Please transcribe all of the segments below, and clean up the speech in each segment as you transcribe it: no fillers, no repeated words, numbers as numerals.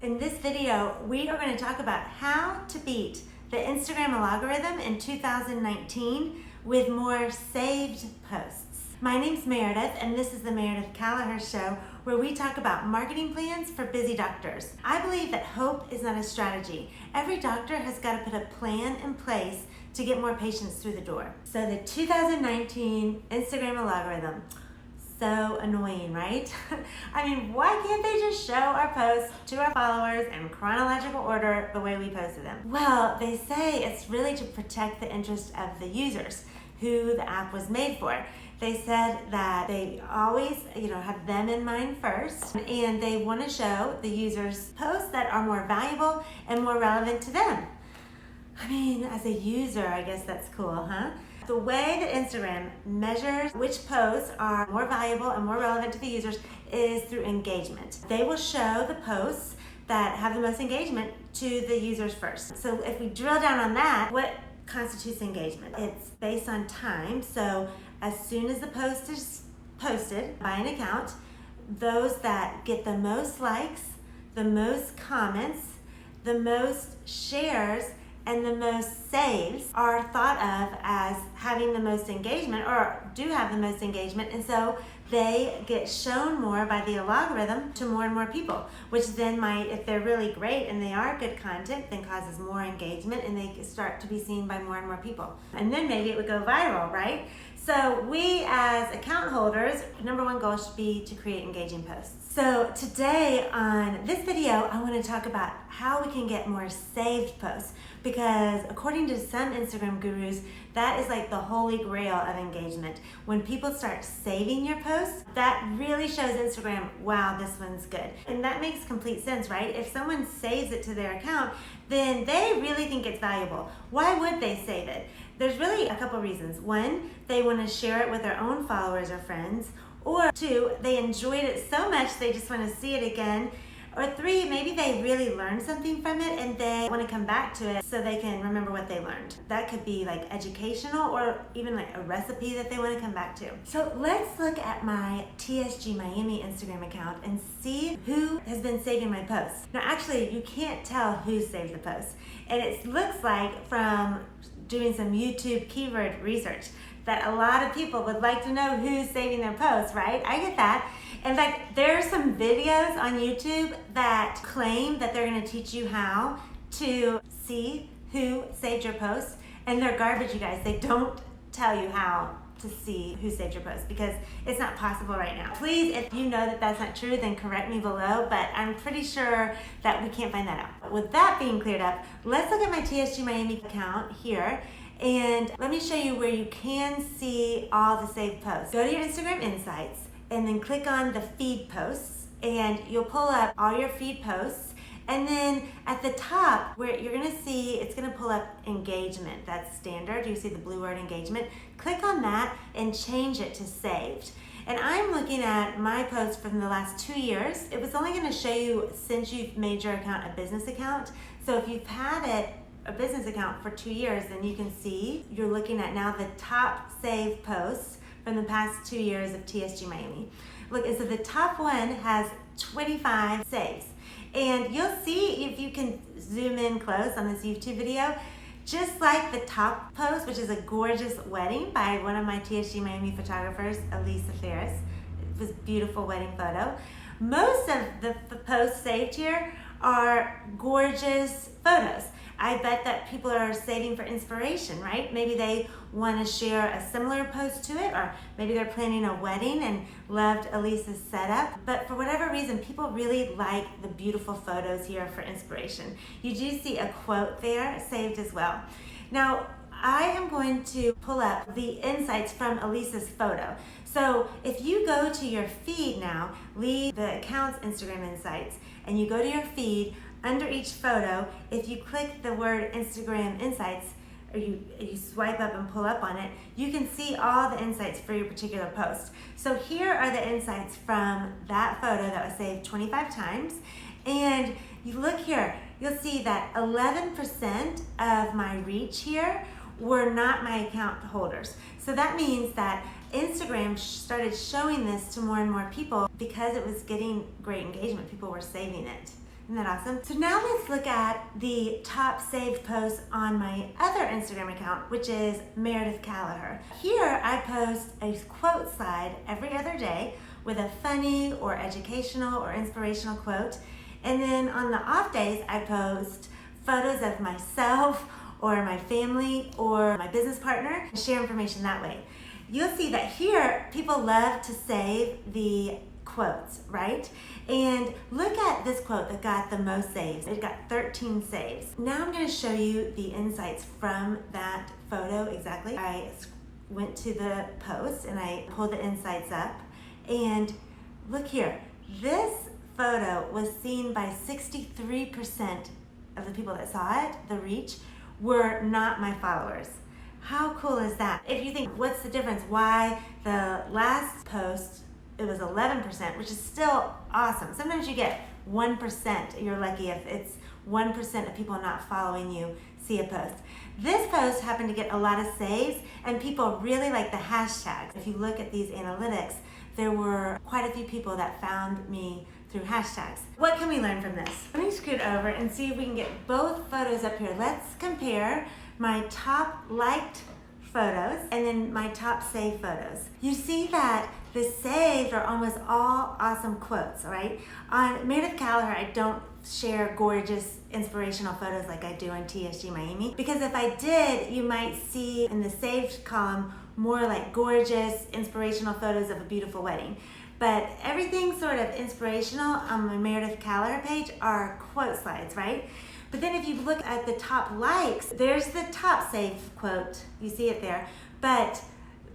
In this video, we are going to talk about how to beat the Instagram algorithm in 2019 with more saved posts. My name's Meredith, and this is the Meredith Callagher Show, where we talk about marketing plans for busy doctors. I believe that hope is not a strategy. Every doctor has got to put a plan in place to get more patients through the door. So the 2019 Instagram algorithm, so annoying, right? I mean, why can't they just show our posts to our followers in chronological order the way we posted them? Well, they say it's really to protect the interest of the users who the app was made for. They said that they always, have them in mind first, and they want to show the users posts that are more valuable and more relevant to them. I mean, as a user, I guess that's cool, huh? The way that Instagram measures which posts are more valuable and more relevant to the users is through engagement. They will show the posts that have the most engagement to the users first. So if we drill down on that, what constitutes engagement? It's based on time. So as soon as the post is posted by an account, those that get the most likes, the most comments, the most shares, and the most saves are thought of as having the most engagement, or do have the most engagement, and so they get shown more by the algorithm to more and more people, which then might, if they're really great and they are good content, then causes more engagement and they start to be seen by more and more people. And then maybe it would go viral, right? So we as account holders, number one goal should be to create engaging posts. So today on this video, I want to talk about how we can get more saved posts, because according to some Instagram gurus, that is like the holy grail of engagement. When people start saving your posts, that really shows Instagram, wow, this one's good. And that makes complete sense, right? If someone saves it to their account, then they really think it's valuable. Why would they save it? There's really a couple reasons. One, they want to share it with their own followers or friends. Or two, they enjoyed it so much they just want to see it again. Or three, maybe they really learned something from it and they want to come back to it so they can remember what they learned. That could be like educational or even like a recipe that they want to come back to. So let's look at my TSG Miami Instagram account and see who has been saving my posts. Now actually, you can't tell who saved the posts. And it looks like from doing some YouTube keyword research that a lot of people would like to know who's saving their posts, right? I get that. In fact, there are some videos on YouTube that claim that they're gonna teach you how to see who saved your post, and they're garbage, you guys. They don't tell you how to see who saved your post because it's not possible right now. Please, if you know that that's not true, then correct me below, but I'm pretty sure that we can't find that out. With that being cleared up, let's look at my TSG Miami account here. And let me show you where you can see all the saved posts. Go to your Instagram Insights and then click on the feed posts, and you'll pull up all your feed posts. And then at the top where you're gonna see, it's gonna pull up engagement. That's standard. You see the blue word engagement. Click on that and change it to saved. And I'm looking at my posts from the last 2 years. It was only gonna show you since you've made your account a business account. So if you've had it a business account for 2 years, then you can see you're looking at now the top saved posts from the past 2 years of TSG Miami. Look, so the top one has 25 saves. And you'll see, if you can zoom in close on this YouTube video, just like the top post, which is a gorgeous wedding by one of my TSG Miami photographers, Elisa Ferris. It was a beautiful wedding photo. Most of the posts saved here are gorgeous photos. I bet that people are saving for inspiration, right? Maybe they want to share a similar post to it, or maybe they're planning a wedding and loved Elisa's setup. But for whatever reason, people really like the beautiful photos here for inspiration. You do see a quote there saved as well. Now, I am going to pull up the insights from Elisa's photo. So if you go to your feed now, leave the account's Instagram Insights, and you go to your feed, under each photo, if you click the word Instagram Insights, or you swipe up and pull up on it, you can see all the insights for your particular post. So here are the insights from that photo that was saved 25 times. And you look here, you'll see that 11% of my reach here were not my account holders. So that means that Instagram started showing this to more and more people because it was getting great engagement. People were saving it. Isn't that awesome? So now let's look at the top saved posts on my other Instagram account, which is Meredith Callagher. Here I post a quote slide every other day with a funny or educational or inspirational quote. And then on the off days, I post photos of myself or my family or my business partner and share information that way. You'll see that here people love to save the quotes, right? And look at this quote that got the most saves. It got 13 saves. Now I'm going to show you the insights from that photo exactly. I went to the post and I pulled the insights up, and look here. This photo was seen by 63% of the people that saw it. The reach were not my followers. How cool is that? If you think, what's the difference? Why the last post it was 11%, which is still awesome. Sometimes you get 1%. You're lucky if it's 1% of people not following you see a post. This post happened to get a lot of saves, and people really like the hashtags. If you look at these analytics, there were quite a few people that found me through hashtags. What can we learn from this? Let me scoot over and see if we can get both photos up here. Let's compare my top liked photos and then my top saved photos. You see that the saved are almost all awesome quotes, right? On Meredith Callagher, I don't share gorgeous inspirational photos like I do on TSG Miami, because if I did, you might see in the saved column more like gorgeous inspirational photos of a beautiful wedding. But everything sort of inspirational on my Meredith Callagher page are quote slides, right? But then if you look at the top likes, there's the top saved quote. You see it there. But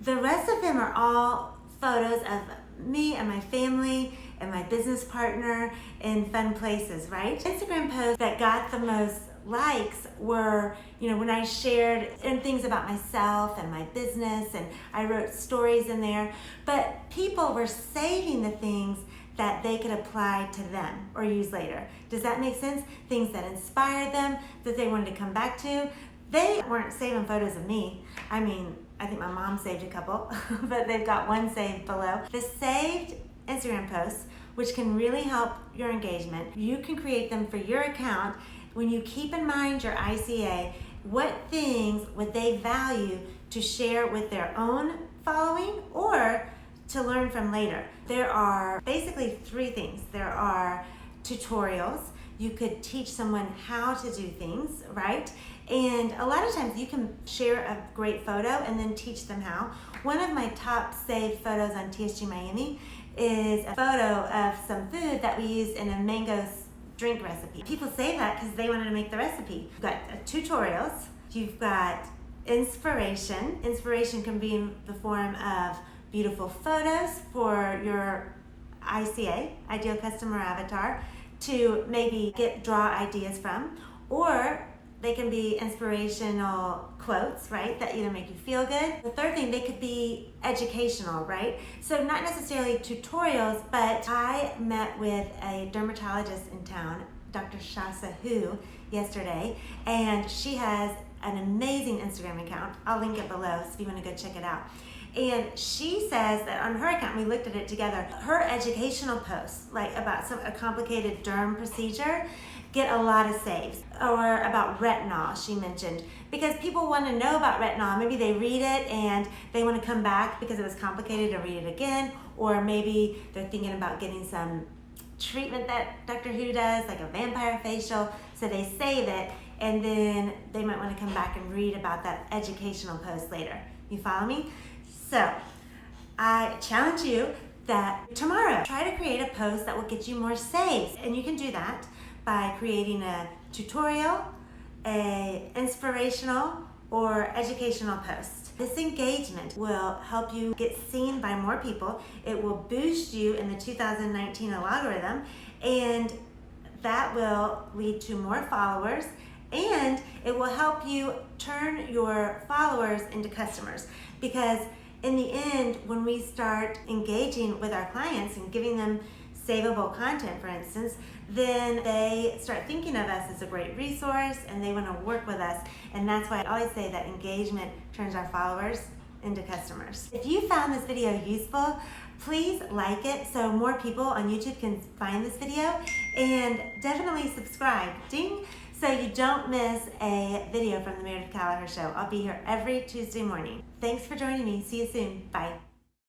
the rest of them are all photos of me and my family and my business partner in fun places, right? Instagram posts that got the most likes were, when I shared things about myself and my business, and I wrote stories in there. But people were saving the things that they could apply to them or use later. Does that make sense? Things that inspired them, that they wanted to come back to. They weren't saving photos of me. I mean, I think my mom saved a couple, but they've got one saved below. The saved Instagram posts, which can really help your engagement, you can create them for your account when you keep in mind your ICA. What things would they value to share with their own following or to learn from later? There are basically three things. There are tutorials. You could teach someone how to do things, right? And a lot of times you can share a great photo and then teach them how. One of my top saved photos on TSG Miami is a photo of some food that we used in a mango drink recipe. People save that because they wanted to make the recipe. You've got tutorials. You've got inspiration. Inspiration can be in the form of beautiful photos for your ICA, ideal customer avatar, to maybe draw ideas from, or they can be inspirational quotes, right, that either make you feel good. The third thing, they could be educational, right? So not necessarily tutorials, but I met with a dermatologist in town, Dr. Shasa Hu, yesterday, and she has an amazing Instagram account. I'll link it below so if you want to go check it out. And she says that on her account, we looked at it together, her educational posts, like about a complicated derm procedure, get a lot of saves. Or about retinol, she mentioned, because people want to know about retinol. Maybe they read it and they want to come back because it was complicated to read it again, or maybe they're thinking about getting some treatment that Dr. Hu does, like a vampire facial, so they save it, and then they might want to come back and read about that educational post later. You follow me? So I challenge you that tomorrow, try to create a post that will get you more saves. And you can do that by creating a tutorial, a inspirational, or educational post. This engagement will help you get seen by more people. It will boost you in the 2019 algorithm, and that will lead to more followers, and it will help you turn your followers into customers. Because in the end, when we start engaging with our clients and giving them savable content, for instance, then they start thinking of us as a great resource and they want to work with us. And that's why I always say that engagement turns our followers into customers. If you found this video useful, please like it so more people on YouTube can find this video, and definitely subscribe, ding, so you don't miss a video from the Meredith Callagher Show. I'll be here every Tuesday morning. Thanks for joining me. See you soon. Bye.